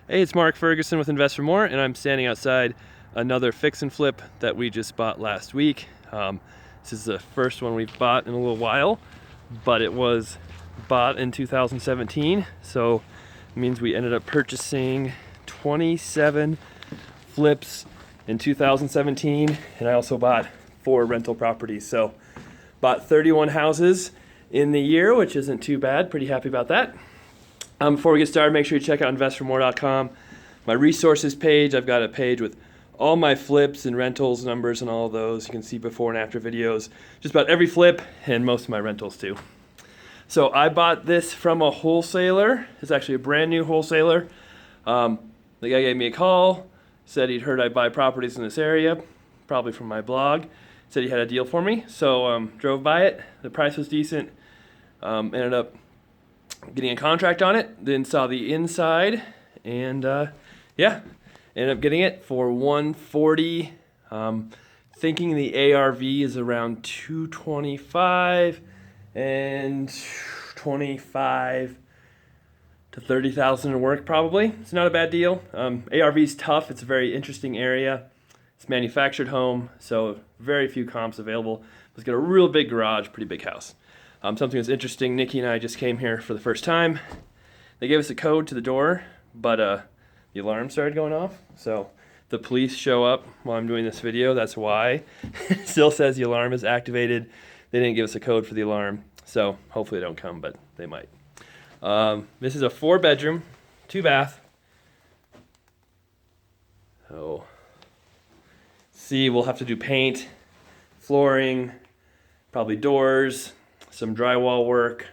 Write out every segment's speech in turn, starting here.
Hey, it's Mark Ferguson with Invest for More, and I'm standing outside another fix and flip that we just bought last week. This is the first one we've bought in a little while, but it was bought in 2017, so it means we ended up purchasing 27 flips in 2017, and I also bought 4 rental properties. So bought 31 houses in the year, which isn't too bad. Pretty happy about that. Before we get started, make sure you check out investformore.com. My resources page, I've got a page with all my flips and rentals numbers and all of those. You can see before and after videos, just about every flip and most of my rentals too. So I bought this from a wholesaler. It's actually a brand new wholesaler. The guy gave me a call, said he'd heard I buy properties in this area, probably from my blog. Said he had a deal for me, so drove by it. The price was decent. Ended up getting a contract on it, then saw the inside, and ended up getting it for $140. Thinking the ARV is around $225 and $25 to $30,000 in work probably. It's not a bad deal. ARV is tough. It's a very interesting area. It's manufactured home, so very few comps available. It's got a real big garage, pretty big house. Something that's interesting, Nikki and I just came here for the first time. They gave us a code to the door, but the alarm started going off. So the police show up while I'm doing this video. That's why. It still says the alarm is activated. They didn't give us a code for the alarm, so hopefully they don't come, but they might. This is a 4-bedroom, 2-bath. So, see, we'll have to do paint, flooring, probably doors, some drywall work.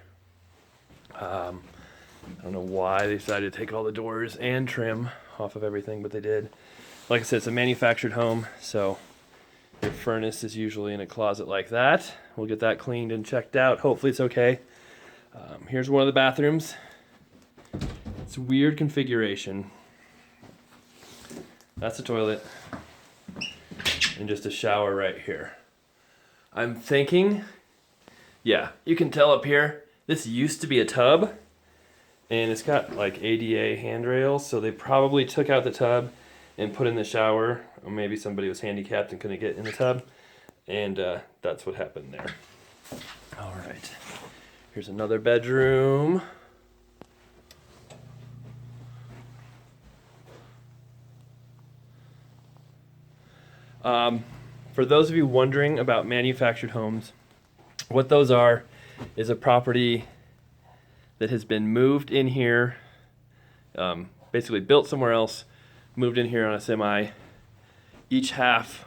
I don't know why they decided to take all the doors and trim off of everything, but they did. Like I said, it's a manufactured home, so your furnace is usually in a closet like that. We'll get that cleaned and checked out. Hopefully it's okay. Here's one of the bathrooms. It's a weird configuration. That's a toilet. And just a shower right here. I'm thinking, yeah, you can tell up here, this used to be a tub, and it's got like ADA handrails, so they probably took out the tub and put in the shower, or maybe somebody was handicapped and couldn't get in the tub, and that's what happened there. All right, here's another bedroom. For those of you wondering about manufactured homes, what those are is a property that has been moved in here, basically built somewhere else, moved in here on a semi. Each half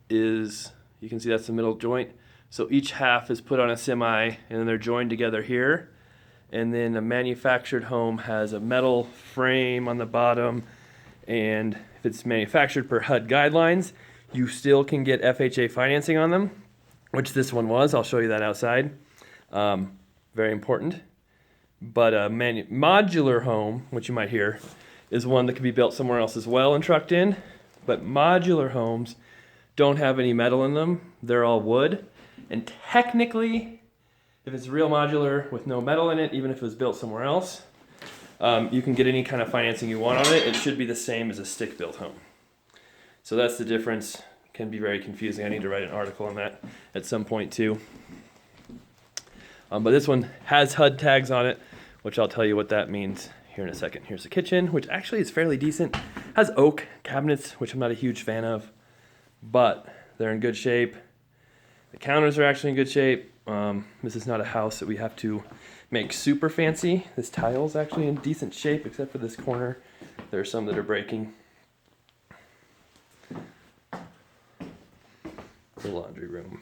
is, you can see that's the middle joint. So each half is put on a semi and then they're joined together here. And then a manufactured home has a metal frame on the bottom, and if it's manufactured per HUD guidelines, you still can get FHA financing on them, which this one was. I'll show you that outside. Very important. But a modular home, which you might hear, is one that can be built somewhere else as well and trucked in. But modular homes don't have any metal in them. They're all wood. And technically, if it's real modular with no metal in it, even if it was built somewhere else, you can get any kind of financing you want on it. It should be the same as a stick-built home. So that's the difference. It can be very confusing. I need to write an article on that at some point too. But this one has HUD tags on it, which I'll tell you what that means here in a second. Here's the kitchen, which actually is fairly decent. Has oak cabinets, which I'm not a huge fan of, but they're in good shape. The counters are actually in good shape. This is not a house that we have to make super fancy. This tile's actually in decent shape, except for this corner. There are some that are breaking. The laundry room.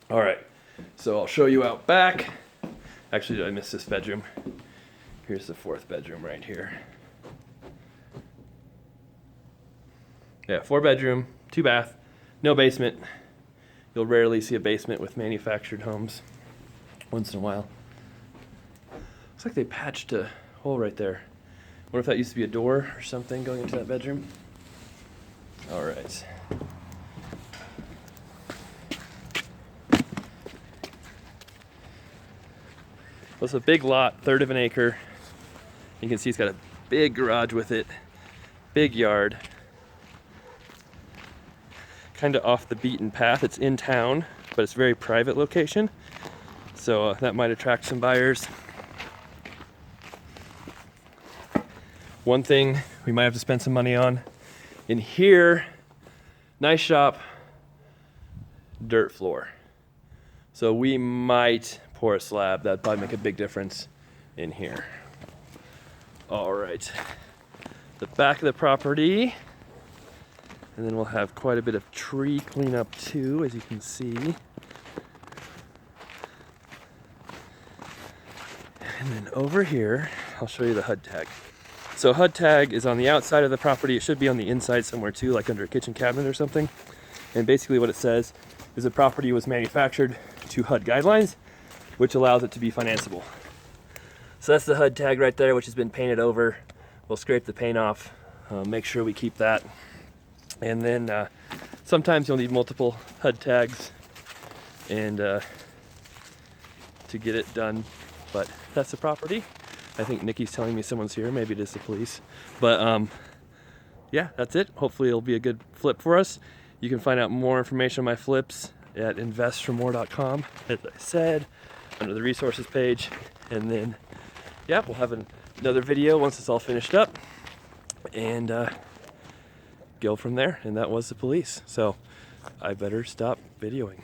All right, so I'll show you out back. Actually, I missed this bedroom. Here's the 4th bedroom right here. Yeah, 4-bedroom, 2-bath, no basement. You'll rarely see a basement with manufactured homes. Once in a while. Looks like they patched a hole right there. Wonder if that used to be a door or something going into that bedroom. All right. Well, it's a big lot, 1/3 of an acre. You can see it's got a big garage with it, big yard. Kind of off the beaten path. It's in town, but it's a very private location. So that might attract some buyers. One thing we might have to spend some money on in here, nice shop, dirt floor. So we might pour a slab. That'd probably make a big difference in here. All right, the back of the property, and then we'll have quite a bit of tree cleanup too, as you can see. And then over here, I'll show you the HUD tag. So HUD tag is on the outside of the property. It should be on the inside somewhere too, like under a kitchen cabinet or something. And basically what it says is the property was manufactured to HUD guidelines, which allows it to be financeable. So that's the HUD tag right there, which has been painted over. We'll scrape the paint off, make sure we keep that. And then sometimes you'll need multiple HUD tags and to get it done. But that's the property. I think Nikki's telling me someone's here. Maybe it is the police. But yeah, that's it. Hopefully it'll be a good flip for us. You can find out more information on my flips at investformore.com, as I said, under the resources page. And then, yeah, we'll have another video once it's all finished up and go from there. And that was the police. So I better stop videoing.